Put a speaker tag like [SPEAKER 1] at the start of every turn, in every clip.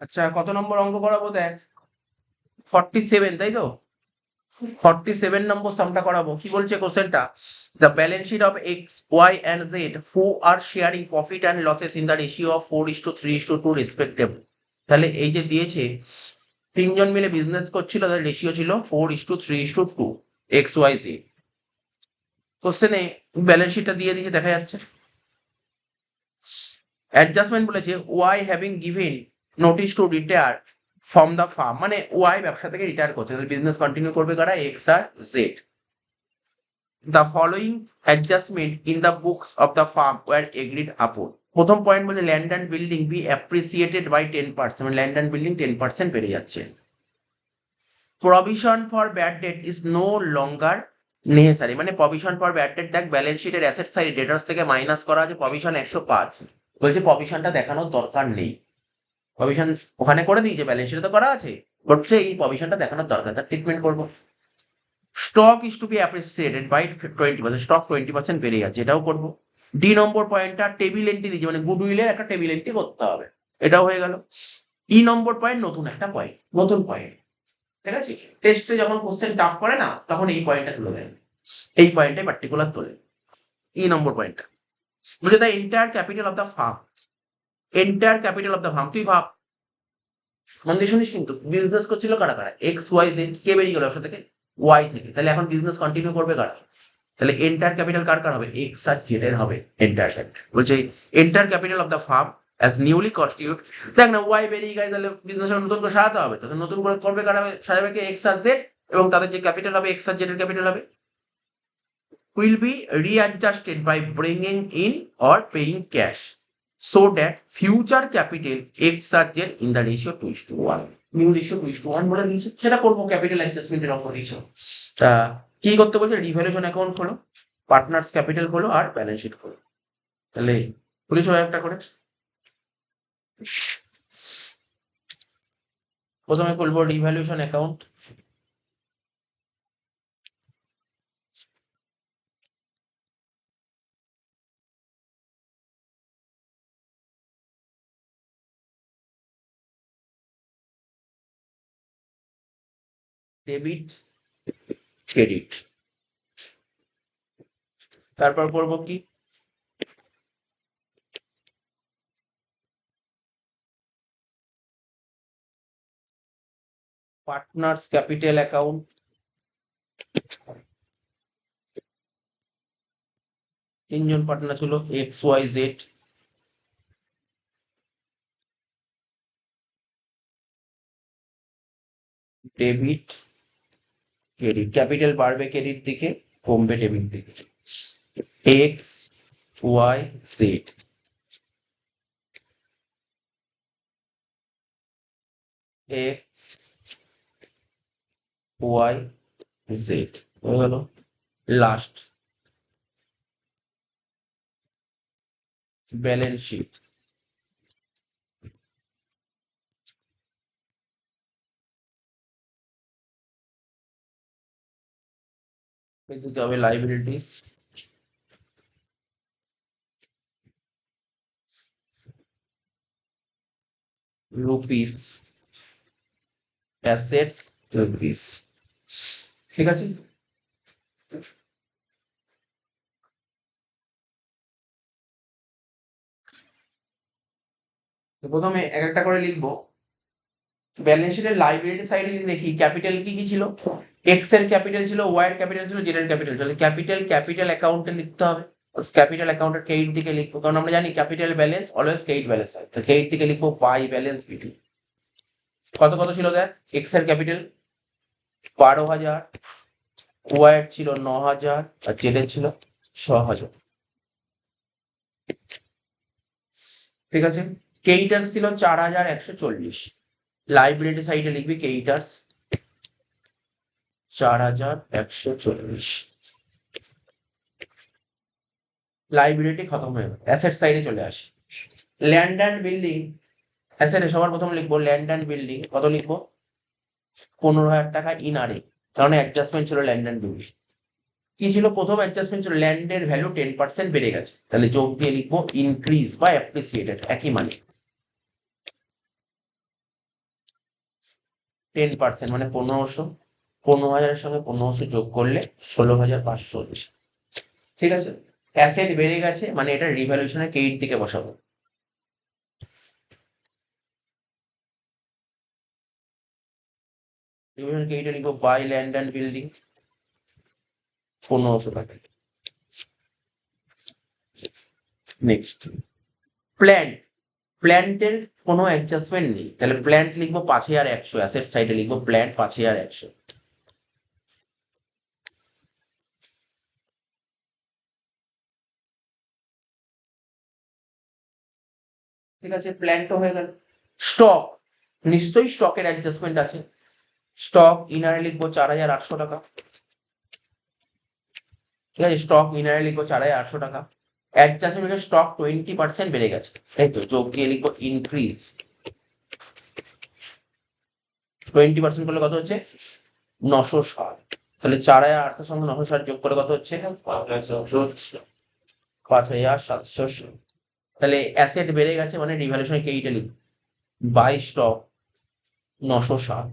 [SPEAKER 1] আচ্ছা, কত নম্বর অঙ্ক করাবো দেখ? 47, তাই তো? 47 নম্বর সামটা করাবো। কি বলছে কোশ্চেনটা? The balance sheet of x, y and z who are sharing profit and losses in the ratio of 4:3:2 respectively. তাহলে এই যে দিয়েছে, তিনজন মিলে বিজনেস করছিল, তাদের রেশিও ছিল 4:3:2, এক্স ওয়াই জেড। কোশ্চেনে ব্যালেন্স শিটটা দিয়ে দিয়েছে, দেখা যাচ্ছে। অ্যাডজাস্টমেন্ট বলেছে y having given notice to retire from the firm, মানে ওয়াই ব্যবসা থেকে রিটায়ার করছে, তাহলে বিজনেস কন্টিনিউ করবে কারা? এক্স আর z. The following adjustment in the books of the firm were agreed upon. প্রথম পয়েন্ট বলছে land and building be appreciated by 10%, মানে ল্যান্ড অ্যান্ড বিল্ডিং 10% বেড়ে যাচ্ছে। Provision for bad debt is no longer necessary, মানে provision for bad debt, দেখ balance শিটের asset side debtors থেকে minus করা আছে, প্রভিশন 105, বলছে প্রভিশনটা দেখানোর দরকার নেই। প্রভিশন ওখানে করে দিয়েছে, ব্যালেন্স শিটে তো করা আছে, বলছে এই প্রভিশনটা দেখানোর দরকার, তার ট্রিটমেন্ট করবো। Stock is to be appreciated by 20%, stock 20% বেড়ে যাচ্ছে, এটাও করবো। ডি নম্বর পয়েন্টটা টেবিল এন্ট্রি দিয়েছে, মানে গুডউইলের একটা টেবিল এন্ট্রি করতে হবে, এটাও হয়ে গেল। ই নম্বর পয়েন্ট নতুন একটা পয়েন্ট, নতুন পয়েন্ট, ঠিক আছে? টেস্টে যখন কোশ্চেন টাফ করে না, তখন এই পয়েন্টটা তুলে দেয়, এই পয়েন্টে পার্টিকুলার তোলে। ই নম্বর পয়েন্টটা বুঝে, the entire capital of the farm, entire capital of the farm, তুই ভাব, মন দিয়ে শুনিস কিন্তু, বিজনেস করছিল কারা কারা? X y Z. কে বেরিয়ে গেল ব্যবসা থেকে? ওয়াই থেকে। তাহলে এখন বিজনেস কন্টিনিউ করবে কারা? তাহলে এন্টায়ার ক্যাপিটাল কার কার হবে? এক্স আর জেড এর হবে এন্টায়ার ক্যাপিটাল। বলছে entire capital of the farm as newly constitute. দেখ না, ওয়াই বেরিয়ে গেছে, তাহলে বিজনেস নতুন করে সাজাতে হবে, তাহলে নতুন করে করবে কারা? সাজাবে কে? এক্স আর জেড, এবং তাদের যে ক্যাপিটাল হবে এক্স আর জেড এর ক্যাপিটাল হবে, will be readjusted by bringing in or paying cash so that future capital X are Z in the ratio 2:1, new ratio 2:1 বলে দিয়েছে, সেটা করবো ক্যাপিটাল অ্যাডজাস্টমেন্টের অঙ্ক দিয়েছে। তা কি করতে বলছে? রিভ্যালুয়েশন অ্যাকাউন্ট খোলো, পার্টনার্স ক্যাপিটাল খোলো, আর ব্যালেন্স শিট খোলো। তাহলে পুলিশ হয় একটা করে। প্রথমে খুলবো রিভ্যালুয়েশন অ্যাকাউন্ট। Debit, credit. তারপর করবো কি? Partners capital account. তিনজন পার্টনার ছিল, x y z. Debit, credit, capital বাড়বে ক্রেডিট দিকে, কমবে ডেবিট দিকে। X y z, x y z হয়ে গেল। Last balance sheet. দিতে হবে লাইবিলিটিস, রুপিস, অ্যাসেটস, রুপিস। ঠিক আছে? তো প্রথমে এক একটা করে লিখবো। ব্যালেন্স শিটের লাইবিলিটি সাইডে যদি দেখি, ক্যাপিটাল কি কি ছিল? এক্স এর ক্যাপিটাল ছিল, ওয়াই এর ক্যাপিটাল ছিল, জেড এর ক্যাপিটাল ছিল। ক্যাপিটাল ক্যাপিটাল অ্যাকাউন্টে লিখতে হবে, ক্যাপিটাল অ্যাকাউন্টের ক্রেডিট দিকে লিখবো, কারণ আমরা জানি capital balance always credit balance হয়, তো ক্রেডিট দিকে লিখবো বাই ব্যালেন্স বিটু। কত কত ছিল দেখ, এক্স এর ক্যাপিটাল 12,000, ওয়াই এর ছিল 9,000, আর জেড এর ছিল 6,000। ঠিক আছে? ক্রেডিটার্স ছিল 4,140। লাইবিলিটি সাইডে লিখবি ক্রেডিটার্স 4,140। লাইবিলিটি খতম হয়ে গেল, অ্যাসেট সাইডে চলে আসে। ল্যান্ড অ্যান্ড বিল্ডিং অ্যাসেটে সবার প্রথম লিখবো ল্যান্ড অ্যান্ড বিল্ডিং, কত লিখবো? 15,000 টাকা ইনারে, কারণ অ্যাডজাস্টমেন্ট ছিল ল্যান্ড অ্যান্ড বিল্ডিং। কি ছিল প্রথম অ্যাডজাস্টমেন্ট? ছিল ল্যান্ডের ভ্যালু 10% বেড়ে গেছে, তাহলে যোগ দিয়ে লিখবো ইনক্রিজ বা অ্যাপ্রিসিয়েটেড, একই মানে। 10%, মানে 1500। 15,000-এর সঙ্গে 1500 যোগ করলে 16,500 হচ্ছে। ঠিক আছে, অ্যাসেট বেড়ে গেছে মানে এটা রিভ্যালুয়েশনের কেইট দিকে বসাবো। রিভ্যালুয়েশন কেইটে লিখবো বাই ল্যান্ড অ্যান্ড বিল্ডিং 1500 টাকা। Next, plant. প্ল্যান্টের কোনো অ্যাডজাস্টমেন্ট নেই, তাহলে প্ল্যান্ট লিখবো 5,100। অ্যাসেট সাইডে লিখবো প্ল্যান্ট 5,100। ঠিক আছে, প্ল্যান্টও হয়ে গেল। স্টক, নিশ্চয়ই স্টকের অ্যাডজাস্টমেন্ট আছে। স্টক ইনারে লিখবো 4,800 টাকা। ঠিক আছে, স্টক ইনারে লিখবো 4,800 টাকা। অ্যাডজাস্টমেন্ট স্টক 20% বেড়ে গেছে, তাই তো, যোগ দিয়ে লিখবো ইনক্রিজ। 20% করলে কত হচ্ছে? 960। তাহলে 4,800 সঙ্গে 960 যোগ করে কত হচ্ছে? 5,700। তাহলে অ্যাসেট বেড়ে গেছে মানে রিভ্যালুয়েশন কেইটা লিখবো বাই স্টক 960।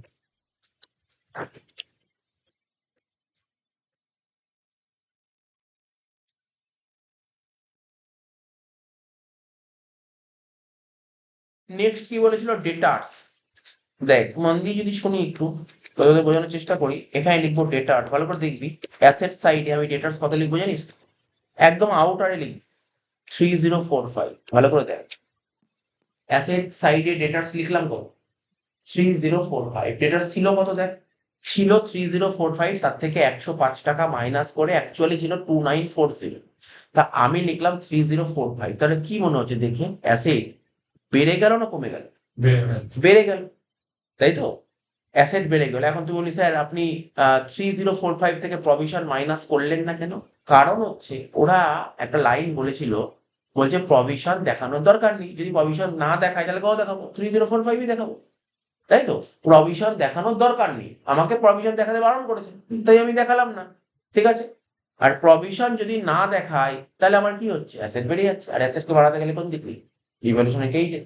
[SPEAKER 1] নেক্সট কি বলেছিল? ডেটার্স। দেখ মন দিয়ে যদি শুনি একটু, তোদের বোঝানোর চেষ্টা করি। এখানে লিখবো ডেটার, ভালো করে দেখবি। অ্যাসেট সাইডে আমি ডেটার্স কত লিখবো জানিস? একদম আউটারে লিখবি 3045। ভালো করে দেখ, অ্যাসেট সাইডে ডেটার্স লিখলাম কত? 3045। ডেটার্স ছিল কত দেখ, ছিল 3045, তার থেকে 105 টাকা মাইনাস করে অ্যাকচুয়ালি ছিল 2940। তা আমি লিখলাম 3045। তাহলে কি মনে হচ্ছে দেখে? অ্যাসেট বেড়ে গেল না কমে গেল? বেড়ে গেল, তাই তো। অ্যাসেট বেড়ে গেল। এখন তুই বলি স্যার আপনি 3045 থেকে প্রভিশন মাইনাস করলেন না কেন? কারণ হচ্ছে ওরা একটা লাইন বলেছিল, বলছে প্রভিশন দেখানোর দরকার নেই। যদি প্রভিশন না দেখায় তাহলে কত দেখাবো? 3045ই দেখাবো, তাই তো। প্রভিশন দেখানোর দরকার নেই, আমাকে প্রভিশন দেখাতে বারণ করেছে, তাই আমি দেখালাম না। ঠিক আছে, আর প্রভিশন যদি না দেখায় তাহলে আমার কি হচ্ছে? অ্যাসেট বেড়ে যাচ্ছে, আর অ্যাসেটকে বাড়াতে গেলে কোন দিক নেই? রিভলিউশনের কেইটে।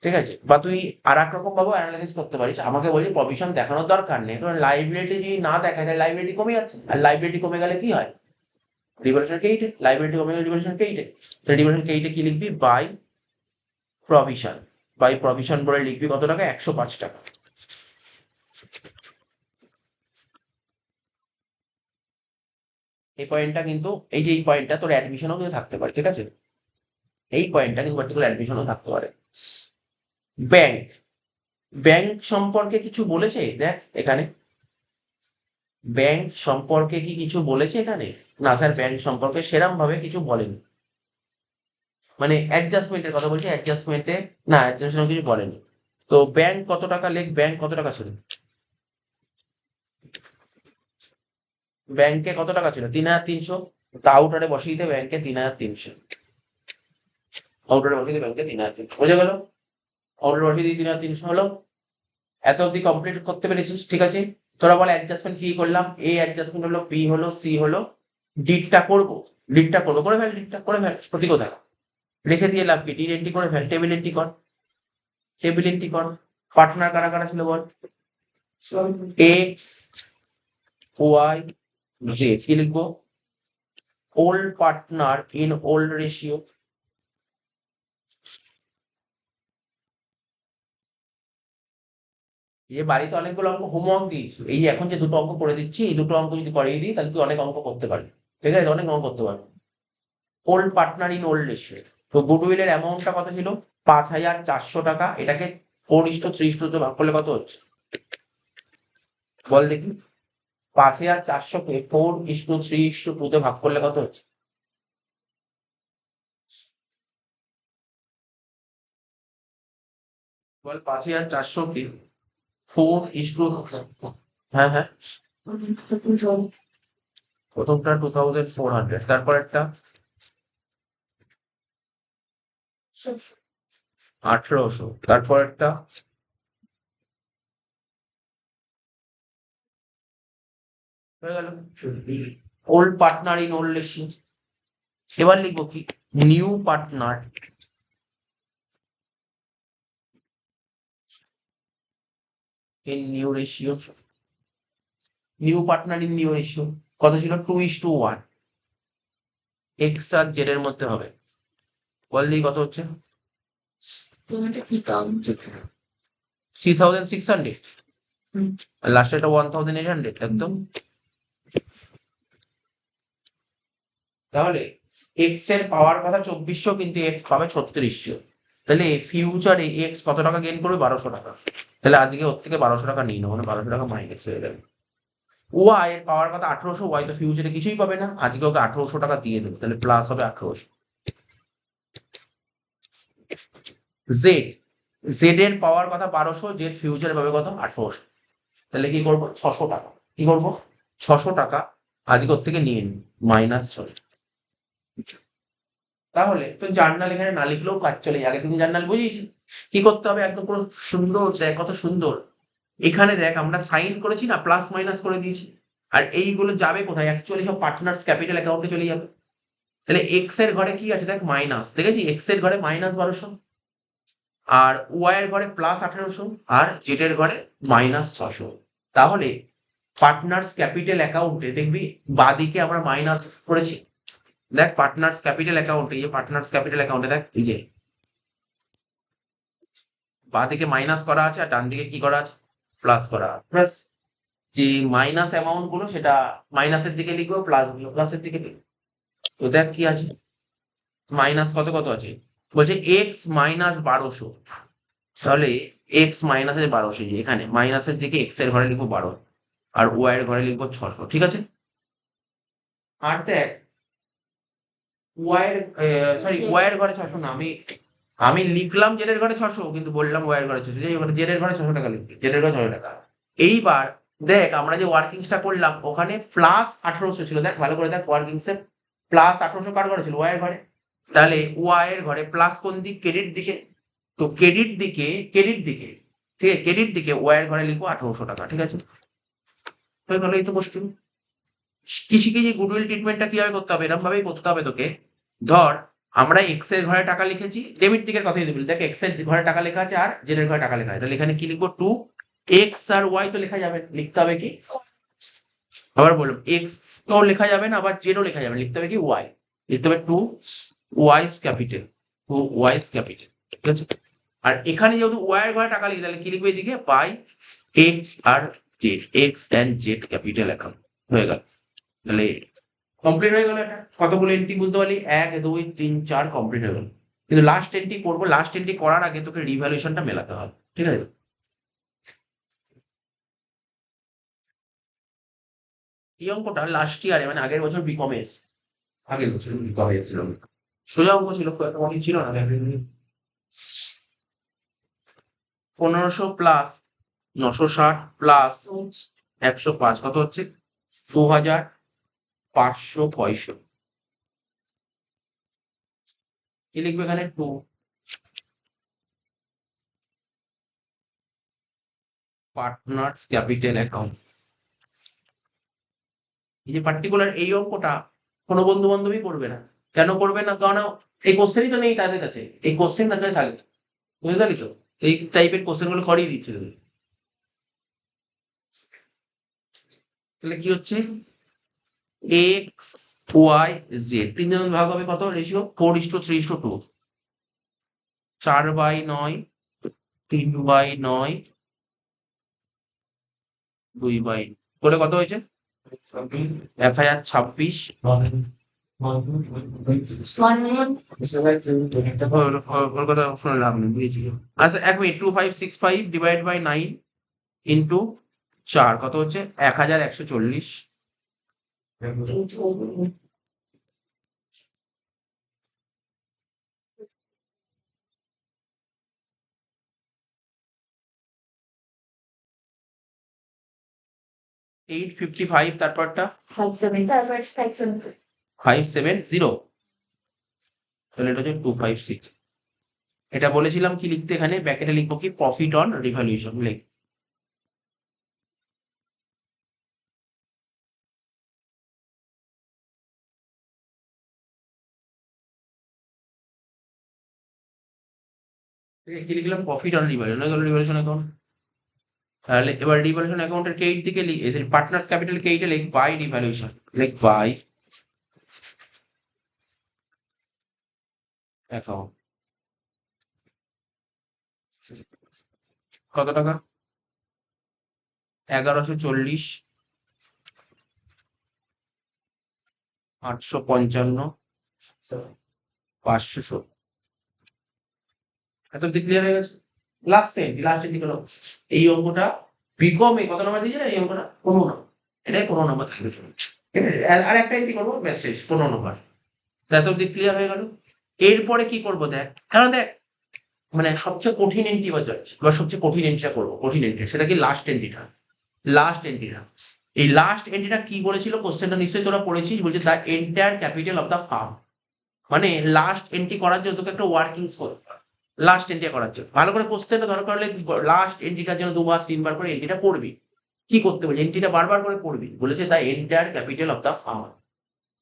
[SPEAKER 1] ঠিক আছে, বা তুই আর এক রকম ভাবে অ্যানালাইসিস করতে পারিস। আমাকে বলছি প্রভিশন দেখানোর দরকার নেই, তোমার লাইবিলিটি যদি না দেখায় তাহলে লাইবিলিটি কমে যাচ্ছে, আর লাইবিলিটি কমে গেলে কি হয়? রিভলিউশন কেইটে। লাইবিলিটি কমে গেলে রিভলিউশন কেইটে। তো রিভলিউশন কেইটে কি লিখবি? By provision. বাই প্রভিশন বলে লিখবি কত টাকা? 105 টাকা। এই পয়েন্টটা কিন্তু, এই যে এই পয়েন্টটা তোর অ্যাডমিশনও কিন্তু থাকতে পারে। ঠিক আছে, এই পয়েন্টটা কিন্তু পার্টিকুলার অ্যাডমিশনও থাকতে পারে। ব্যাংক, ব্যাংক সম্পর্কে কিছু বলেছে দেখ এখানে? ব্যাংক সম্পর্কে কি কিছু বলেছে এখানে? না স্যার, ব্যাংক সম্পর্কে সেরম ভাবে কিছু বলেনি। মানে অ্যাডজাস্টমেন্টের কথা বলছি, অ্যাডজাস্টমেন্টে না, অ্যাডজাস্টমেন্ট কিছু বলেনি। তো ব্যাংক কত টাকা লেখ, ব্যাংক কত টাকা ছিল? ব্যাংকে কত টাকা ছিল? 3,300। তা আউটারে বসিয়ে দিতে ব্যাংকে 3,300। আউটারে বসিয়ে দিতে ব্যাংকে 3,300, বোঝা গেল? আউটারে বসিয়ে দিয়ে 3,300 হলো। এত অব্দি কমপ্লিট করতে পেরেছিস? ঠিক আছে, তোরা বল অ্যাডজাস্টমেন্ট কি করলাম? এ অ্যাডজাস্টমেন্ট হলো, বি হলো, সি হলো। ডিটটা করবো, ডিটটা করবো, করে ফেল, ডিটটা করে ফেল। প্রতি কোথায় রেখে দিয়ে লাভ কি? ডিট এন্ট্রি করে ফেল, টেবিল এন্ট্রি কর, টেবিল এন্ট্রি কর। পার্টনার কারা কারা ছিল বল? X, y, z. কি লিখবো? Old partner in old ratio. এই বাড়িতে অনেকগুলো অঙ্ক হোমওয়ার্ক দিয়েছি, এই যে এখন যে দুটো অঙ্ক করে দিচ্ছি, এই দুটো অঙ্ক যদি করিয়ে দিই তাহলে তুই অনেক অঙ্ক করতে পারবি। ঠিক আছে, অনেক অঙ্ক করতে পারবি। Old partner in old ratio. তো গুডউইলের অ্যামাউন্টটা কত ছিল? 5,400 টাকা। এটাকে 4:3 ভাগ করলে কত হচ্ছে বল দেখি? 5,400 কে 4:3 ভাগ করলে কত হচ্ছে? বল 5,400 কে 4:, হ্যাঁ হ্যাঁ, প্রথমটা 2,400, তারপর একটা 1,800, তারপর একটা হয়ে গেল। Old partner in old ratio. এবার লিখবো কি? New partner in new ratio, new partner in new ratio কত ছিল? 2:1। এক্স আর জেড এর মধ্যে হবে, বল দিই কত হচ্ছে? 3600। আর লাস্টে এটা 1800 একদম। তাহলে এক্স এর পাওয়ার কথা 2400, কিন্তু এক্স পাবে 3600। তাহলে ফিউচারে এক্স কত টাকা গেইন করবে? 1200 টাকা। তাহলে আজকে ওর থেকে 1200 টাকা নিয়ে নেবো, মানে 1200 টাকা মাইনাস হয়ে যাবে। ওয়াই এর পাওয়ার কথা 1800, ওয়াই তো ফিউচারে কিছুই পাবে না, আজকে ওকে 1800 টাকা দিয়ে দেবো, তাহলে প্লাস হবে 1800। জেড, জেড এর পাওয়ার কথা 1200, জেড ফিউচারে পাবে কত? 1800। তাহলে কি করবো? 600 টাকা। কি করবো? 600 টাকা আজকে ওর থেকে নিয়ে নিই, -600। তাহলে তো জার্নাল এখানে না লিখলেও কাজ চলে যায়, আগে তুমি জার্নাল বুঝিয়েছি। কি করতে হবে? একদম পুরো সুন্দর, দেখ কত সুন্দর। এখানে দেখ আমরা সাইন করেছি না, প্লাস মাইনাস করে দিয়েছি। আর এইগুলো যাবে কোথায়? অ্যাকচুয়ালি সব পার্টনার্স ক্যাপিটাল অ্যাকাউন্টে চলে যাবে। তাহলে এক্স এর ঘরে কি আছে? দেখ মাইনাস, দেখেছি এক্স এর ঘরে -1200, আর ওয়াই এর ঘরে +1800, আর জেড এর ঘরে -600। তাহলে পার্টনার্স ক্যাপিটাল অ্যাকাউন্টে দেখবি বাদিকে আমরা মাইনাস করেছি। দেখ পার্টনার্স ক্যাপিটাল অ্যাকাউন্টে, এই যে পার্টনার্স ক্যাপিটাল অ্যাকাউন্টে দেখ, এই যে বাদিকে মাইনাস করা আছে আর ডান দিকে কি করা আছে? প্লাস করা আছে। প্লাস যে মাইনাস অ্যামাউন্ট গুলো সেটা মাইনাসের দিকে লিখবো, প্লাস গুলো প্লাসের দিকে লিখবো। তো দেখ কি আছে, মাইনাস কত কত আছে? বলছে এক্স -1200। তাহলে এক্স মাইনাসের 1200, যে এখানে মাইনাসের দিকে এক্স এর ঘরে লিখবো 12, আর ওয়াই এর ঘরে লিখবো 600। ঠিক আছে। আর দেখ ওয়াই এর, সরি ওয়াই এর ঘরে 600 না, আমি আমি লিখলাম জেড এর ঘরে 600, কিন্তু বললাম ওয়াই এর ঘরে 600। যাই ওখানে জেড এর ঘরে 600 টাকা লিখবি, জেড এর ঘরে 600 টাকা। এইবার দেখ আমরা যে ওয়ার্কিংসটা করলাম ওখানে +1800 ছিল, দেখ ভালো করে দেখ ওয়ার্কিংস এ +1800 কার ঘরে ছিল? ওয়াই এর ঘরে। তাহলে ওয়াই এর ঘরে প্লাস কোন দিক? ক্রেডিট দিকে। তো ক্রেডিট দিকে, ক্রেডিট দিকে, ঠিক আছে, ক্রেডিট দিকে ওয়াই এর ঘরে লিখবো 1800 টাকা। ঠিক আছে, হয়ে গেল। এই তো কোশ্চেন। কি শিখেছি? গুডউইল ট্রিটমেন্টটা কিভাবে করতে হবে, এরকম ভাবেই করতে হবে তোকে। ধর আমরা এক্স এর ঘরে টাকা লিখেছি, ডেবিট দিকের কথাই দিবি, দেখ এক্স এর ঘরে টাকা লেখা আছে আর জেড এর ঘরে টাকা লেখা আছে, তাহলে এখানে কি লিখবো? 2। এক্স আর ওয়াই তো লেখা যাবে, লিখতে হবে কি? আবার বললাম এক্স তো লেখা যাবে না, আবার জেডও লেখা যাবে না, লিখতে হবে কি? ওয়াই। লিখতে হবে 2 ওয়াইস ক্যাপিটাল, 2 ওয়াইস ক্যাপিটাল। ঠিক আছে। আর এখানে যেহেতু ওয়াই এর ঘরে টাকা লিখি, তাহলে কি লিখবে এদিকে? বাই এক্স আর z, x and z capital account. হয়ে গেল। তাহলে কমপ্লিট হয়ে গেল। এটা কতগুলো এন্ট্রি বুঝতে পারলি? 1 2 3 4 কমপ্লিট হয়ে গেল। কিন্তু লাস্ট এন্ট্রি করবো, লাস্ট এন্ট্রি করার আগে তোকে রিভ্যালুয়েশনটা মেলাতে হবে। ঠিক আছে। এই অঙ্কটা লাস্ট ইয়ারে, মানে আগের বছর বিকমে এসছে, আগের বছর বিকমে এসেছিল। সোজা অঙ্ক ছিল, খুব একটা কঠিন ছিল না। 1500 প্লাস 960 প্লাস 105 কত হচ্ছে? 2565। কি লিখবে এখানে? 2 পার্টনার্স ক্যাপিটাল অ্যাকাউন্ট। এই যে পার্টিকুলার এই অঙ্কটা কোনো বন্ধু বান্ধবই করবে না। কেন করবে না? কারণ এই কোশ্চেনই তো নেই তাদের কাছে, এই কোশ্চেন তাদের কাছে থাকে। বুঝতে পারলি তো? এই টাইপের কোশ্চেন গুলো করিয়ে দিচ্ছে তোদের। তাহলে কি হচ্ছে? এক্স ওয়াই জেড তিনজন ভাগ হবে কত রেশিও? 4:3:2। 4/9, 3/9, 2/9 করে কত হয়েছে? 1026। ওর কথা শুনে লাভ নেই, বুঝেছি। আচ্ছা 1 মিনিট, 2565 ডিভাইড বাই 9 ইন্টু 4 কত হচ্ছে? 1140। 855, তারপরটা 570। তাহলে এটা হচ্ছে 256। এটা বলেছিলাম কি লিখতে? এখানে ব্যাকেটে লিখবো কি? প্রফিট অন রিভ্যালুয়েশন লিখ। ঠিক আছে, কি লিখলাম? Profit on revaluation. হয়ে গেল রিভ্যালুয়েশন অ্যাকাউন্ট। তাহলে এবার রিভ্যালুয়েশন অ্যাকাউন্টের কে দিকে পার্টনার্স ক্যাপিটাল কে লিখ বাই রিভ্যালুয়েশন, লিখ বাই অ্যাকাউন্ট। কত টাকা? 1140, 855, 500। এত দিক ক্লিয়ার হয়ে গেছে। লাস্ট এন্ট্রি হলো এই অঙ্কটা বিকমে কত নাম্বার দিয়েছে এই অঙ্কটা? 15 নম্বর। এটাই 15 নম্বর থাকবে। আর একটা এন্ট্রি করবো, ব্যাস শেষ, 15 নম্বর। এত দিক ক্লিয়ার হয়ে গেল। এরপরে কি করবো দেখ, কারণ দেখ মানে সবচেয়ে কঠিন এন্ট্রি যাচ্ছে, এবার সবচেয়ে কঠিন এন্ট্রিটা করবো, কঠিন এন্ট্রি সেটা কি লাস্ট এন্ট্রিটা। লাস্ট এন্ট্রিটা, এই লাস্ট এন্ট্রিটা কি বলেছিল কোশ্চেনটা নিশ্চয়ই তোরা পড়েছিস, বলছে the entire capital of the firm. মানে লাস্ট এন্ট্রি করার জন্য তোকে একটা ওয়ার্কিংস করতে হবে। লাস্ট এন্ট্রি করার জন্য ভালো করে কোশ্চেনটা দরকার হলে লাস্ট এন্ট্রিটার জন্য 2 বার 3 বার করে এন্ট্রিটা পড়বি। কি করতে বলছে, এন্ট্রিটা বারবার করে পড়বি। বলেছে the entire capital of the farm,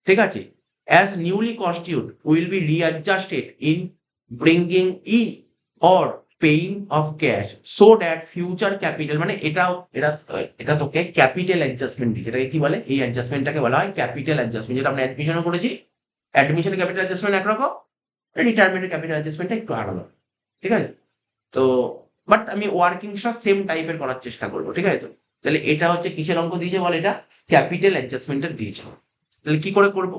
[SPEAKER 1] ঠিক আছে, as newly constitute will be রিঅ্যাডজাস্টেড in bringing in or paying of cash so that future capital, মানে এটা তোকে ক্যাপিটাল অ্যাডজাস্টমেন্ট দিচ্ছে। এটাকে কি বলে, এই অ্যাডজাস্টমেন্টটাকে বলা হয় ক্যাপিটাল অ্যাডজাস্টমেন্ট, যেটা আমরা অ্যাডমিশনে করেছি। অ্যাডমিশনের ক্যাপিটাল অ্যাডজাস্টমেন্ট একরকম, রিটায়ারমেন্টের ক্যাপিটাল অ্যাডজাস্টমেন্টটা একটু আলাদা, ঠিক আছে। তো বাট আমি ওয়ার্কিংসটা সেম টাইপের করার চেষ্টা করবো, ঠিক আছে। তো তাহলে এটা হচ্ছে কিসের অঙ্ক দিয়েছে বল, এটা ক্যাপিটাল অ্যাডজাস্টমেন্টের দিয়েছে। তাহলে কি করে করবো,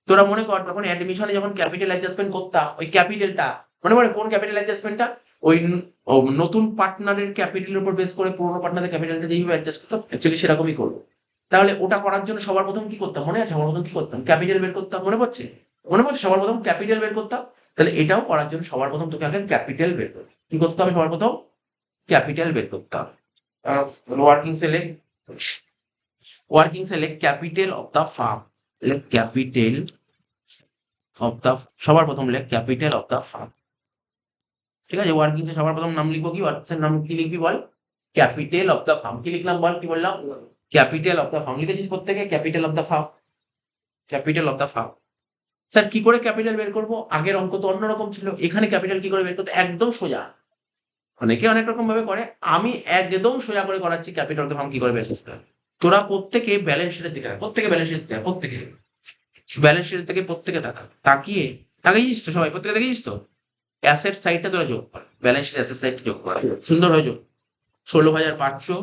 [SPEAKER 1] তোরা মনে কর তখন অ্যাডমিশনে যখন ক্যাপিটাল অ্যাডজাস্টমেন্ট করতাম, ওই ক্যাপিটালটা মনে পড়ে কোন ক্যাপিটাল অ্যাডজাস্টমেন্টটা, ওই নতুন পার্টনারের ক্যাপিটালের উপর বেস করে পুরোনো পার্টনারের ক্যাপিটালটা যেভাবে অ্যাডজাস্ট করতাম, অ্যাকচুয়ালি সেরকমই করবো। তাহলে ওটা করার জন্য সবার প্রথম কি করতাম মনে আছে, সবার প্রথম কি করতাম, ক্যাপিটাল বের করতাম, মনে পড়ছে? মনে পড়ছে, সবার প্রথম ক্যাপিটাল বের করতাম। তাহলে এটাও করার জন্য সবার প্রথম তোকে আগে ক্যাপিটাল বের করতে, কি করতে হবে, সবার প্রথম ক্যাপিটাল বের করতে হবে। ওয়ার্কিং সেলে, capital of the farm, capital of the, সবার প্রথম লেখ ক্যাপিটাল অফ দ্য ফার্ম, ঠিক আছে। ওয়ার্কিংসে সবার প্রথম নাম লিখবো, কি ওয়ার্কিংসের নাম কি লিখবি বল, ক্যাপিটাল অফ দ্য ফার্ম। কি লিখলাম বল, কি বললাম, ক্যাপিটাল অফ দ্য ফার্ম লিখেছিস প্রত্যেকে, capital of the farm, capital of the farm. Sir কি করে ক্যাপিটাল বের করবো, আগের অঙ্ক তো অন্যরকম ছিল, এখানে ক্যাপিটাল কি করে বের করতে, একদম সোজা। অনেকে অনেক রকম ভাবে করে, আমি একদম সোজা করে করাচ্ছি ক্যাপিটাল অফ দ্য ফার্ম কি করে বের করতে হয়। তোরা প্রত্যেকে ব্যালেন্স শিটের দিকে, প্রত্যেকে ব্যালেন্স শিট, প্রত্যেকে ব্যালেন্স শিটের থেকে প্রত্যেকে তাকিয়ে তাকিয়েছিস তো, সবাই প্রত্যেকে দেখেছিস তো। অ্যাসেট সাইডটা তোরা যোগ কর, ব্যালেন্স শিট অ্যাসেট সাইডটা যোগ কর, সুন্দর হয়ে যোগ। 16,500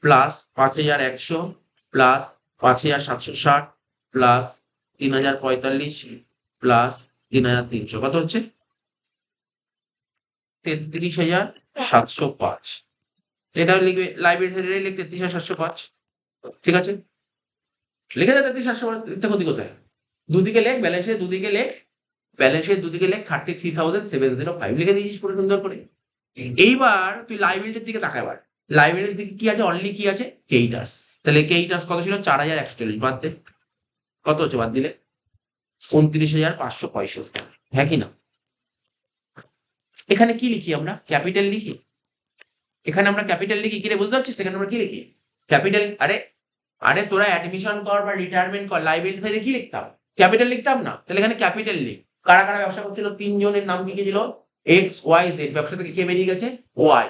[SPEAKER 1] প্লাস 5,100 প্লাস 5,760 প্লাস 3,045 প্লাস 3,300, কত হচ্ছে 33,705। এটা লিখবে লাইব্রেরি, লিখ 33,705, ঠিক আছে। লিখে দে 33,705, ক্ষতি কোথায়, দুদিকে লেখ ব্যালেন্সের দুদিকে লেখ, ব্যালেন্সের দুদিকে লেখ 33,705 লিখে দিয়েছিস পুরো সুন্দর করে। এইবার তুই লাইবিলিটির দিকে তাকা, এবার লাইবিলিটির দিকে কি আছে, অনলি কি আছে, কেইটার্স। তাহলে কেইটার্স কত ছিল, 4,140, বাদ দে, কত হচ্ছে বাদ দিলে 29,565, হ্যাঁ কি না। এখানে কি লিখি আমরা, ক্যাপিটাল লিখি, এখানে আমরা ক্যাপিটাল লিখি, কি রে বুঝতে পারছিস, এখানে আমরা কি লিখি ক্যাপিটাল। আরে আরে তোরা অ্যাডমিশন কর বা রিটায়ারমেন্ট কর, লাইবিলিটি সাইডে কি লিখতাম, ক্যাপিটাল লিখতাম না। তাহলে এখানে ক্যাপিটাল লিখ। কারা কারা ব্যবসা করছিল, 3 জনের নাম কি কি ছিল, এক্স ওয়াই জেড, ব্যবসা থেকে কে বেরিয়ে গেছে, ওয়াই।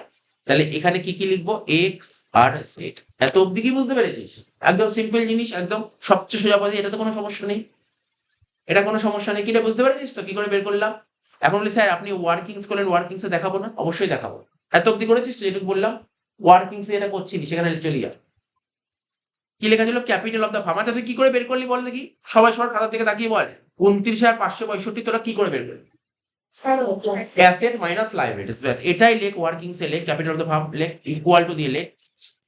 [SPEAKER 1] তাহলে এখানে কি কি লিখবো, এক্স আর জেড। এত অব্দি কি বুঝতে পেরেছিস, একদম সিম্পল জিনিস, একদম সবচেয়ে সোজা পদ্ধতি, এটা তো কোনো সমস্যা নেই, এটা কোনো সমস্যা নেই। কিটা বুঝতে পেরেছিস তো কি করে বের করলাম। এখন বলি স্যার আপনি ওয়ার্কিংস করলেন, ওয়ার্কিংসে দেখাবো না, অবশ্যই দেখাবো। এত অব্দি করেছিস তো, যেটুকু বললাম ওয়ার্কিংসে এটা করছিস, সেখানে চলে যা। কি লেখা ছিল, ক্যাপিটাল অফ দ্য ফার্ম। তুই কি করে বের করলি বল দেখি, সবাই সবার খাতা থেকে তাকিয়ে বল, 29,565 তোরা কি করে বের করলি, অ্যাসেট মাইনাস লাইবিলিটিস, ব্যাস এটাই লেখ। ওয়ার্কিং সে লেখ ক্যাপিটাল অফ দ্য ফার্ম, লেখ ইকুয়াল টু দিয়ে লেখ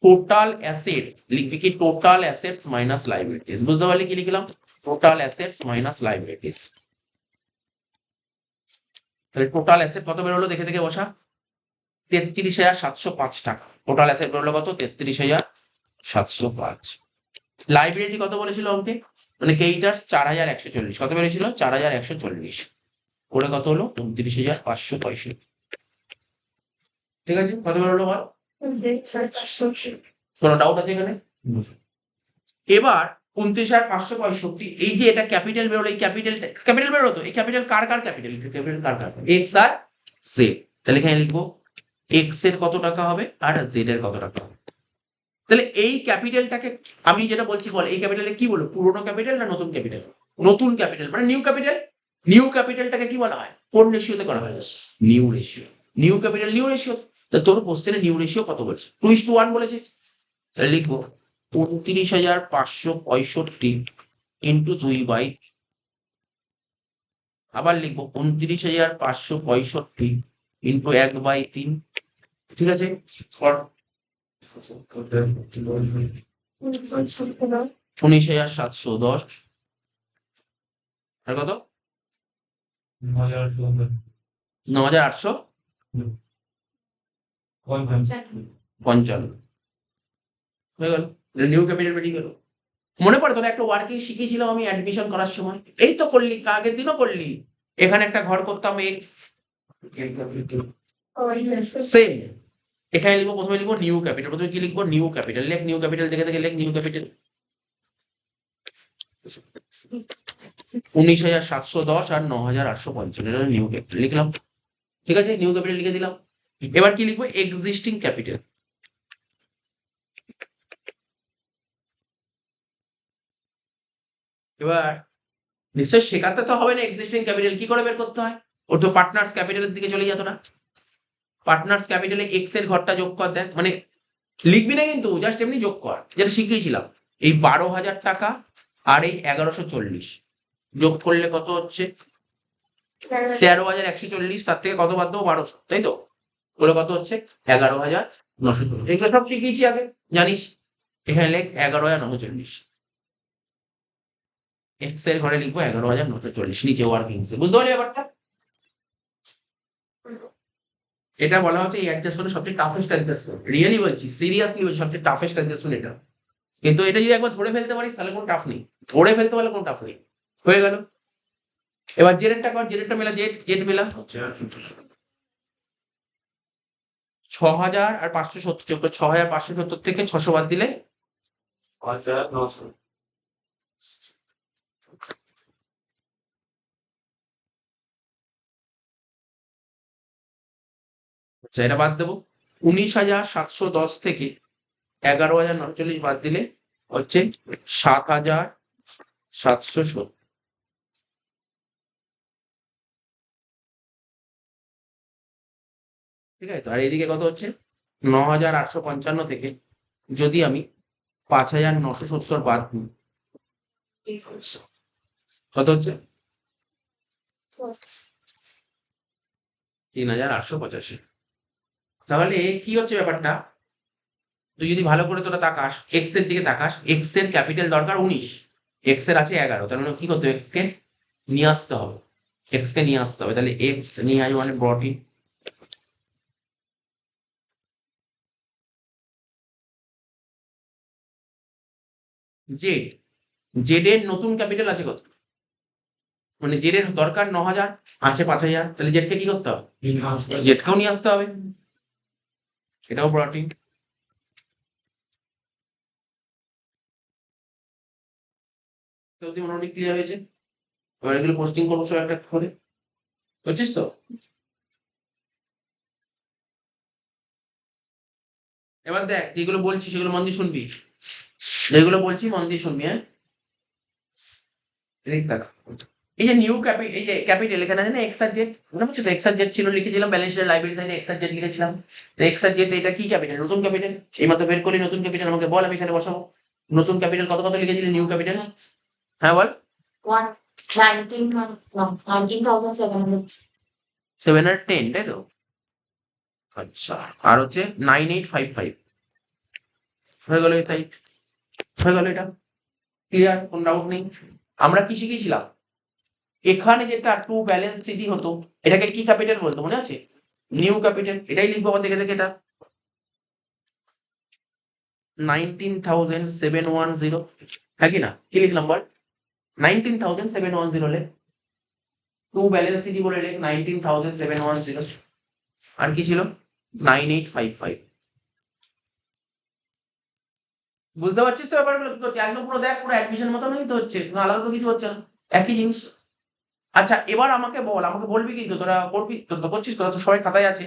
[SPEAKER 1] টোটাল অ্যাসেটস, লিখবি কি টোটাল অ্যাসেটস মাইনাস লাইবিলিটিস। বুঝতে পারলি কি লিখলাম, টোটাল অ্যাসেটস মাইনাস লাইবিলিটিস। তাহলে টোটাল অ্যাসেট কত বের হলো দেখে দেখে বসা, 33,705 টাকা। টোটাল অ্যাসেট বের হলো কত, 33,705। লাইবিলিটি কত বলেছিল অঙ্কে, মানে কেইটার 4,140, কত বেরিয়েছিল 4,140, করে কত হলো 29,565, ঠিক আছে। কত বেরোলো বল, কোনো ডাউট আছে এখানে। এবার 29,565, এই যে এটা ক্যাপিটাল বেরোলো, এই ক্যাপিটাল বেরোলো তো, এই ক্যাপিটাল কার কার ক্যাপিটাল, ক্যাপিটাল কার কার, এক্স আর জেড। তাহলে এখানে লিখবো এক্স এর কত টাকা হবে আর জেড এর কত টাকা হবে, তাহলে এই ক্যাপিটালটাকে আমি যেটা বলছি বল, এই ক্যাপিটালে কি বলবো, পুরোনো ক্যাপিটাল না নতুন ক্যাপিটাল? নতুন ক্যাপিটাল মানে নিউ ক্যাপিটাল। নিউ ক্যাপিটালটাকে কি বলা হয়, কোন রেশিওতে করা হয়? New ratio. New capital new ratio. তা তোর কোশ্চেনে নিউ রেশিও কত বলছে? 2:1 বলেছিস। তাহলে লিখবো 29,565 ইন্টু 2/, আবার লিখবো 29,565 ইন্টু 1/3। ঠিক আছে, কর। 19,710 আর কত? 9,855 হয়ে গেল। নিউ ক্যাপিটাল বেরিয়ে গেল। মনে পড়ে তোরা একটা ওয়ার্কিং শিখিয়েছিলাম আমি অ্যাডমিশন করার সময়, এই তো করলি, আগের দিনও করলি। এখানে একটা ঘর করতাম এক্স, সেম এখানে লিখবো, প্রথমে লিখবো নিউ ক্যাপিটাল। প্রথমে কি লিখবো? New capital. লেখ নিউ ক্যাপিটাল, দেখে দেখে লেখ নিউ ক্যাপিটাল। 19,710 আর 9,855 এটা নিউ ক্যাপিটাল লিখলাম। ঠিক আছে, নিউ ক্যাপিটাল লিখে দিলাম। এবার কি লিখবো? Existing capital. এবার নিশ্চয় শেখাতে তো হবে না এক্সিস্টিং ক্যাপিটাল কি করে বের করতে হয়। ওর তো পার্টনার্স ক্যাপিটালের দিকে চলে যেত না। পার্টনার্স ক্যাপিটালে এক্স এর ঘরটা যোগ কর, দেখ মানে লিখবি না কিন্তু, জাস্ট এমনি যোগ কর, যেটা শিখিয়েছিলাম। এই 12,000 টাকা আর এই 1,140 যোগ করলে কত হচ্ছে? 13,140। তার থেকে কত বাদ দেবো? 1,200, তাই তো? বলে কত হচ্ছে? 11,940। এগুলো সব শিখিয়েছি আগে, জানিস। এখানে লেখ 11,940। এক্স এর ঘরে লিখবো 11,940, নিচে ওয়ার্কিং। বুঝতে পারলি ব্যাপারটা? এটা বলা হচ্ছে এই অ্যাডজাস্টমেন্ট সবচেয়ে টাফেস্ট অ্যাডজাস্টমেন্ট। রিয়েলি বলছি, সিরিয়াসলি বলছি, সবচেয়ে টাফেস্ট অ্যাডজাস্টমেন্ট এটা। কিন্তু এটা যদি একবার ধরে ফেলতে পারিস তাহলে কোনো টাফ নেই। ধরে ফেলতে পারলে কোনো টাফ নেই। হয়ে গেল। এবার জেডেরটা কর, জেডেরটা মেলা, জেড মেলা। 6,000 আর 570, 6,570 থেকে 600 বাদ দিলে 5,900। আচ্ছা, এটা বাদ দেবো। 19,710 থেকে 11,940 বাদ দিলে হচ্ছে 7,770। ঠিক আছে তো? আর এইদিকে কত হচ্ছে? 9,855 থেকে যদি আমি 5,970 বাদ দিই কত হচ্ছে? 3,885। তাহলে কি হচ্ছে ব্যাপারটা, তুই যদি ভালো করে তোরা তাকাস, এক্স এর দিকে তাকাস, এক্স এর ক্যাপিটাল দরকার 19, এক্স এর আছে 11, তার মানে কি করতে হবে? এক্স কে নিয়ে আসতে হবে, এক্স কে নিয়ে আসতে হবে। তাহলে এক্স নিয়ে আসবে মানে ব্রট ইন। জেড, জেড এর নতুন ক্যাপিটাল আছে কত? মানে জেড এর দরকার 9,000, আছে 5,000, তাহলে জেড কে কি করতে হবে? জেড কেও নিয়ে আসতে হবে, এটাও ব্রট ইন। তো মোটামুটি ক্লিয়ার হয়েছে। এবার এগুলো পোস্টিং করবো সব একটা করে, বুঝছিস তো? এবার দেখ যেগুলো বলছি সেগুলো মন দিয়ে শুনবি, যেগুলো বলছি মন দিয়ে শুনবি, হ্যাঁ? দেখ দেখ, এই যে নিউ এই যে ক্যাপিটাল, এখানে আছে না এক্স আর জেড, মনে হচ্ছে তো এক্স আর জেড ছিল, লিখেছিলাম ব্যালেন্স শিটের লাইব্রেরি সাইডে এক্স আর জেড লিখেছিলাম। তো এক্স আর জেড এটা কি ক্যাপিটাল? নতুন ক্যাপিটাল। এই মাত্র বের করলি নতুন ক্যাপিটাল, আমাকে বল, আমি এখানে বসাবো। নতুন ক্যাপিটাল কত কত লিখেছিলি নিউ ক্যাপিটাল? হ্যাঁ বল। 710, তাই তো? আচ্ছা, আর হচ্ছে 9,855 হয়ে গেল এই সাইড, হয়ে গেল এটা। ক্লিয়ার, কোনো ডাউট নেই। আমরা কি শিখেছিলাম? এখানে যেটা টু ব্যালেন্স সিটি হতো, এটাকে কি ক্যাপিটাল বলতো মনে আছে? New capital. এটাই লিখবো আবার দেখে দেখে, এটা 19,710, হ্যাঁ কি না? কি লিখলাম বল? 19,710 লেখ, টু ব্যালেন্স সিটি বলে লেখ 19,710। আর কি ছিল? 9,855। বুঝতে পারছিস তো ব্যাপারগুলো কি করছে? একদম পুরো দেখ, পুরো অ্যাডমিশন মতনই তো হচ্ছে, আলাদা তো কিছু হচ্ছে না, একই জিনিস। আচ্ছা এবার আমাকে বল, আমাকে বলবি কিন্তু, তোরা করবি, তোরা তো করছিস, তোরা তো সবাই খাতায় আছে।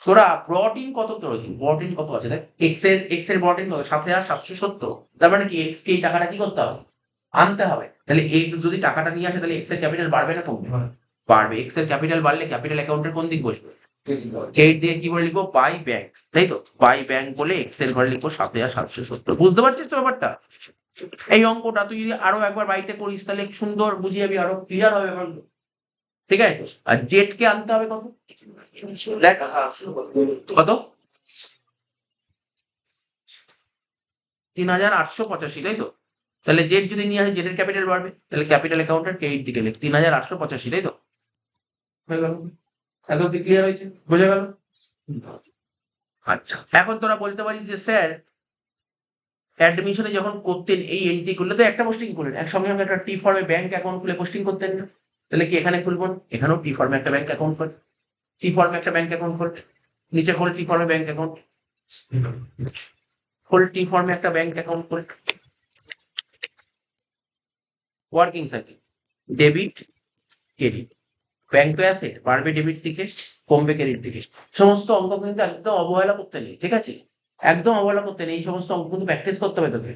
[SPEAKER 1] তোরা প্রোটিন কত রয়েছে, প্রোটিন কত আছে দেখ, এক্স এর প্রোটিন কত 7,770, তার মানে কি এক্স কে এই টাকাটা কি করতে হবে, আনতে হবে। তাহলে এক্স যদি টাকাটা নিয়ে আসে তাহলে এক্স এর ক্যাপিটাল বাড়বে না কমবে, বাড়বে। এক্স এর ক্যাপিটাল বাড়লে ক্যাপিটাল অ্যাকাউন্টের কোন দিক বসবে, ক্রেডিট দিয়ে কি বলে লিখবো, বাই ব্যাংক, তাই তো, বাই ব্যাংক বলে এক্স এর ঘরে লিখবো 7,770। বুঝতে পারছিস তো ব্যাপারটা? এই অঙ্কটা তুই যদি আরো একবার বাড়িতে করিস তাহলে সুন্দর বুঝিয়ে যাবি, আরো ক্লিয়ার হবে ব্যাপারগুলো। ঠিক আছে, আর জেড কে আনতে হবে কত, দেখ কত, 3,885, তাই তো। তাহলে জেড যদি নিয়ে আসে জেড এর ক্যাপিটাল বাড়বে, তাহলে ক্যাপিটাল অ্যাকাউন্টের ক্রেডিট দিকে লিখ 3,885, তাই তো, হয়ে গেল। একদম ক্লিয়ার হয়েছে, বোঝা গেল। আচ্ছা, এখন তোরা বলতে পারিস যে স্যার অ্যাডমিশনে যখন করতেন এই এন্ট্রি করলে তো একটা পোস্টিং করলেন, একসঙ্গে আমরা একটা টি ফর্মে ব্যাংক অ্যাকাউন্ট খুলে পোস্টিং করতেন না, তাহলে কি এখানে খুলবো না? এখানেও টি ফর্মে একটা ব্যাংক অ্যাকাউন্ট খোল, টি ফর্মে একটা ব্যাংক অ্যাকাউন্ট খোল, নিচে খোল টি ফর্মে ব্যাংক অ্যাকাউন্ট, খোল টি ফর্মে একটা ব্যাংক অ্যাকাউন্ট খোল। Working cycle, debit credit, bank তো অ্যাসেট, বাড়বে ডেবিট দিকে কমবে ক্রেডিট দিকে। সমস্ত অঙ্ক কিন্তু একদম অবহেলা করতে নেই, ঠিক আছে, একদম অবহেলা করতে নেই, এই সমস্ত অঙ্ক কিন্তু প্র্যাকটিস করতে হবে তোকে।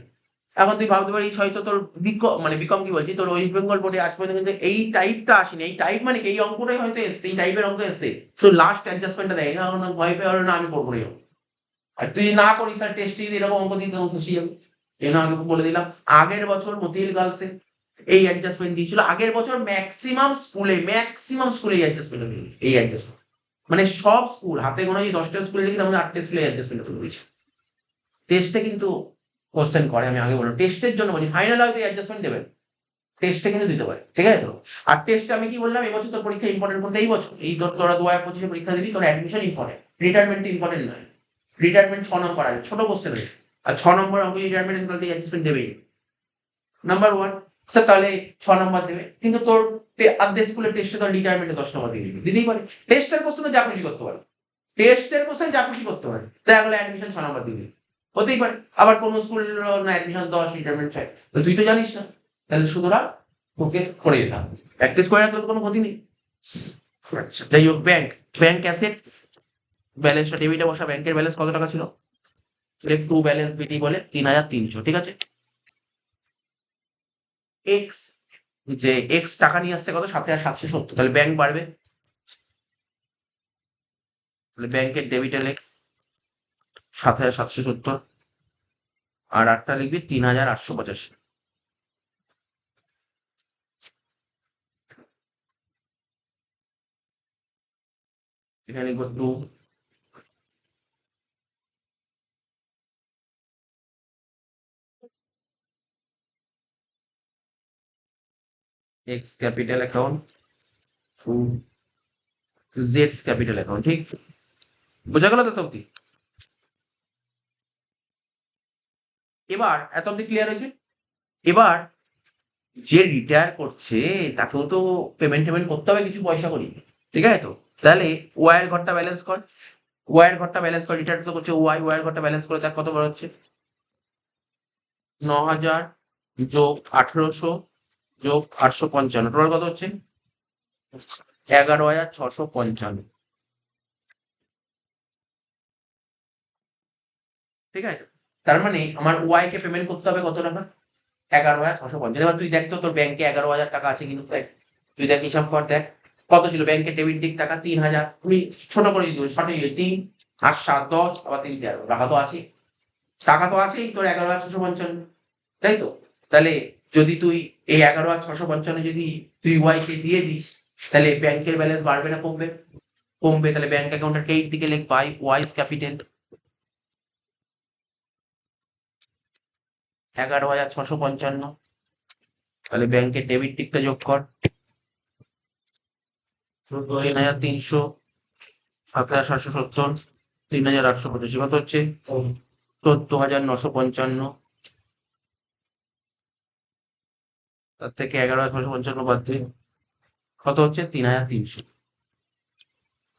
[SPEAKER 1] এখন তুই ভাবতে পারিস হয়তো তোর বিকম মানে বিকম কি বলছি, তোর ওয়েস্ট বেঙ্গল বোর্ডে আজ পর্যন্ত কিন্তু এই টাইপটা আসেনি, এই টাইপ মানে কি এই অঙ্কটাই হয়তো এসছে, এই টাইপের অঙ্ক এসছে, শুধু লাস্ট অ্যাডজাস্টমেন্টটা দেয় না, ভয় পেয়ে হলো না আমি করবো না এই অঙ্ক। আর তুই না করিস আর টেস্টে যদি এরকম অঙ্ক দিতে শেষে যাবে। এই জন্য আগে বলে দিলাম, আগের বছর মতিল গার্লসে এই অ্যাডজাস্টমেন্ট দিয়েছিল, আগের বছর ম্যাক্সিমাম স্কুলে এই অ্যাডজাস্টমেন্ট, এই অ্যাডজাস্টমেন্ট মানে সব স্কুল হাতে গোনা যে 10টা স্কুলে দেখি তার মধ্যে 8টা স্কুলে অ্যাডজাস্টমেন্ট করে দিয়েছে। টেস্টে কিন্তু কোশ্চেন করে, আমি আগে বললাম টেস্টের জন্য বলছি, ফাইনাল হয়তো অ্যাডজাস্টমেন্ট দেবেন, টেস্টে কিন্তু দিতে পারে, ঠিক আছে তো। আর টেস্টে আমি কি বললাম, এবছর তোর পরীক্ষা ইম্পর্টেন্ট করতে, এই বছর এই তোরা 2025 পরীক্ষা দিবি, তোর অ্যাডমিশন ইম্পর্টেন্ট, রিটায়ারমেন্ট ইম্পর্টেন্ট নয়। রিটায়ারমেন্ট 6 নম্বর আছে, ছোট কোশ্চেন আছে, আর 6 নম্বর অঙ্ক রিটায়ারমেন্ট অ্যাডজাস্টমেন্ট দেবেই নাম্বার ওয়ান। স্যার তাহলে 6 নম্বর দেবে, কিন্তু তোর আর্ধেক স্কুলের টেস্টে তোর রিটায়ারমেন্টে 10 নম্বর দিয়ে দিবি, দিতেই পারে। টেস্টের কোশ্চেনে যা খুশি করতে পারে, টেস্টের কোশ্চেন যা খুশি করতে পারে, তাই বলে অ্যাডমিশন 6 নম্বর দিয়ে দিবি, হতেই পারে। আবার কোন স্কুল না অ্যাডমিশন 10 রিটায়ারমেন্ট 6, তো তুই তো জানিস না, তাহলে সুতরাং তোকে করে যেতে হবে, প্র্যাকটিস করে রাখলে তো কোনো ক্ষতি নেই। আচ্ছা যাই হোক, ব্যাংক, ব্যাংক অ্যাসেট, ব্যালেন্সটা ডেবিটে বসা, ব্যাংকের ব্যালেন্স কত টাকা ছিল, টু ব্যালেন্স বিটি বলে 3,300, ঠিক আছে। এক্স, যে এক্স টাকা নিয়ে আসছে কত 7,770, তাহলে ব্যাংক বাড়বে, তাহলে ব্যাংকের ডেবিটে লেখ 7,770, আর আটটা লিখবি 3,885, এখানে লিখবো to, x capital account, to জেডস ক্যাপিটাল অ্যাকাউন্ট, ঠিক, বোঝা গেল তো অব্দি? এবার এত অব্দি ক্লিয়ার হয়েছে। এবার যে রিটায়ার করছে তাকেও তো পেমেন্ট টেমেন্ট করতে হবে কিছু পয়সা করি, ঠিক আছে তো। তাহলে ওয়াইয়ের ঘরটা ব্যালেন্স কর, ওয়াইয়ের ঘরটা ব্যালেন্স কর, রিটায়ার তো করছে ওয়াই, ওয়াইয়ের ঘরটা ব্যালেন্স করে দেখ কত বড় হচ্ছে, 9,000 যোগ 1,800 যোগ 855, টোটাল কত হচ্ছে 11,655, ঠিক আছে। তার মানে আমার ওয়াই কে পেমেন্ট করতে হবে কত টাকা, 11,655। এবার তুই দেখ তো তোর ব্যাংকে 11,000 টাকা আছে কিন্তু, দেখ তুই দেখ হিসাব কর, দেখ কত ছিল ব্যাংকের ডেবিট দিক টাকা 3,000, তুমি ছোট করে দিতে সঠিক 3 আর 7 10 আবার 3 13, টাকা তো আছে, টাকা তো আছেই তোর 11,655, তাই তো। তাহলে যদি তুই এই 11,655 যদি তুই ওয়াই কে দিয়ে দিস, তাহলে ব্যাংকের ব্যালেন্স বাড়বে না কমবে, কমবে। তাহলে ব্যাংক অ্যাকাউন্টের ক্রেডিট দিকে লিখ বাই ওয়াইস ক্যাপিটাল 11,655, তাহলে ব্যাংকের ডেবিট দিকটা যোগ কর 3,300, 7,770, 3,885, কত হচ্ছে 14,955, তার থেকে 11,655 বাদ দিয়ে কত হচ্ছে 3,300।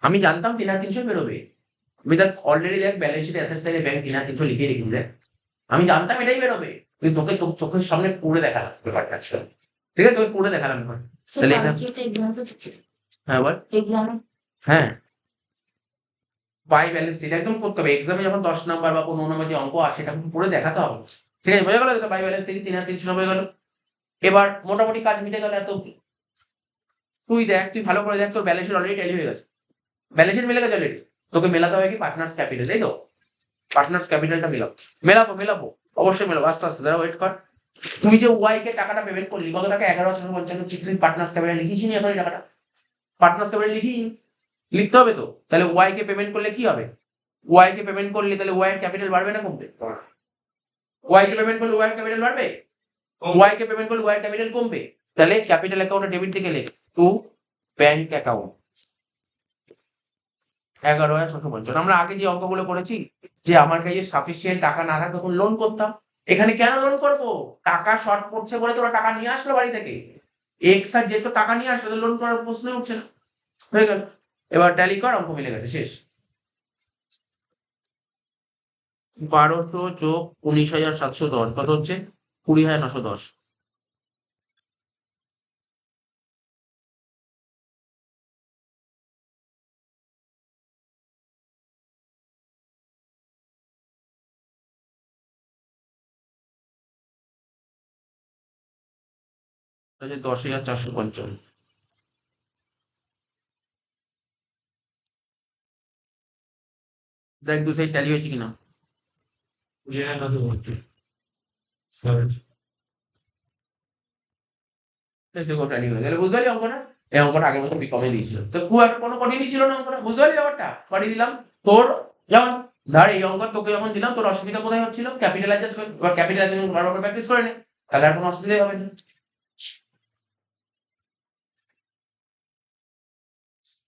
[SPEAKER 1] আমি জানতাম 3,300 বেরোবে, আমি দেখ অলরেডি দেখ ব্যালেন্স শিট অ্যাসেট সাইডে ব্যাংক 3,300 লিখে রেখে দেখ, আমি জানতাম এটাই বেরোবে, কিন্তু তোকে চোখের সামনে পড়ে দেখালাম ব্যাপারটা, ঠিক আছে, তোকে পড়ে দেখালাম ব্যাপার। তাহলে এটা হ্যাঁ বল, হ্যাঁ বাই ব্যালেন্স শিট একদম করতে হবে এক্সামে যখন 10 নাম্বার বা 15 নাম্বার যে অঙ্ক আসে সেটা পড়ে দেখাতে হবে, ঠিক আছে? বোঝা গেল এটা বাই ব্যালেন্স শিট 3390 হয়ে গেল। এবার মোটামুটি কাজ মিটে গেল এত অব্দি। তুই দেখ, তুই ভালো করে দেখ, তোর ব্যালেন্স শিট অলরেডি ট্যালি হয়ে গেছে, ব্যালেন্স শিট মিলে গেছে অলরেডি। তোকে মেলাতে হবে কি পার্টনার্স ক্যাপিটাল, তাই তো? পার্টনার্স ক্যাপিটালটা মেলাবো অবশ্যই মেলাবো, আস্তে আস্তে দাঁড়া ওয়েট কর। তুই যে ওয়াই কে টাকাটা পেমেন্ট করলি কত টাকা, 11,655, তুই পার্টনার্স ক্যাপিটাল লিখিসনি এখন এই টাকাটা? পার্টনার্স ক্যাপিটাল লিখতে হবে তো, তাহলে ওয়াই কে পেমেন্ট করলে কি হবে? ওয়াই কে পেমেন্ট করলে তাহলে ওয়াই এর ক্যাপিটাল বাড়বে না কমবে? ওয়াই কে পেমেন্ট করলে ওয়াই এর ক্যাপিটাল বাড়বে, ওয়াই কে পেমেন্ট করলে ওয়াই এর ক্যাপিটাল কমবে। তাহলে ক্যাপিটাল অ্যাকাউন্টে ডেবিট দিকে লেখ টু ব্যাংক অ্যাকাউন্ট 11,655। আমরা আগে যে অঙ্কগুলো করেছি যে আমার কাছে সাফিসিয়েন্ট টাকা না থাকে তখন লোন করতাম, এখানে কেন লোন করবো? টাকা শর্ট পড়ছে বলে তোরা টাকা নিয়ে আসলো বাড়ি থেকে, এক্স আর যেহেতু টাকা নিয়ে আসলো তো লোন করার প্রশ্নই উঠছে না, হয়ে গেল। এবার ট্যালি কর, অঙ্ক মিলে গেছে, শেষ। 1200 যোগ 19,710 কত হচ্ছে? 20,910। হচ্ছে 10,455। দেখ দু সাইড ট্যালি হয়েছে কিনা। দেখো ট্যালি হয়ে গেলে বুঝতে পারলি অঙ্কটা? এই অঙ্কটা আগের মতো বিকমে দিয়েছিল তো, খুব একটা কোনো কঠিনই ছিল না অঙ্কটা, বুঝতে পারলি ব্যাপারটা? পাঠিয়ে দিলাম তোর। যেমন ধর এই অঙ্ক তোকে যখন দিলাম তোর অসুবিধা কোথায় হচ্ছিল? ক্যাপিটালাইজেশন, এবার ক্যাপিটালাইজেশন বারবার প্র্যাকটিস করে নে, তাহলে আর কোনো অসুবিধাই হবে না।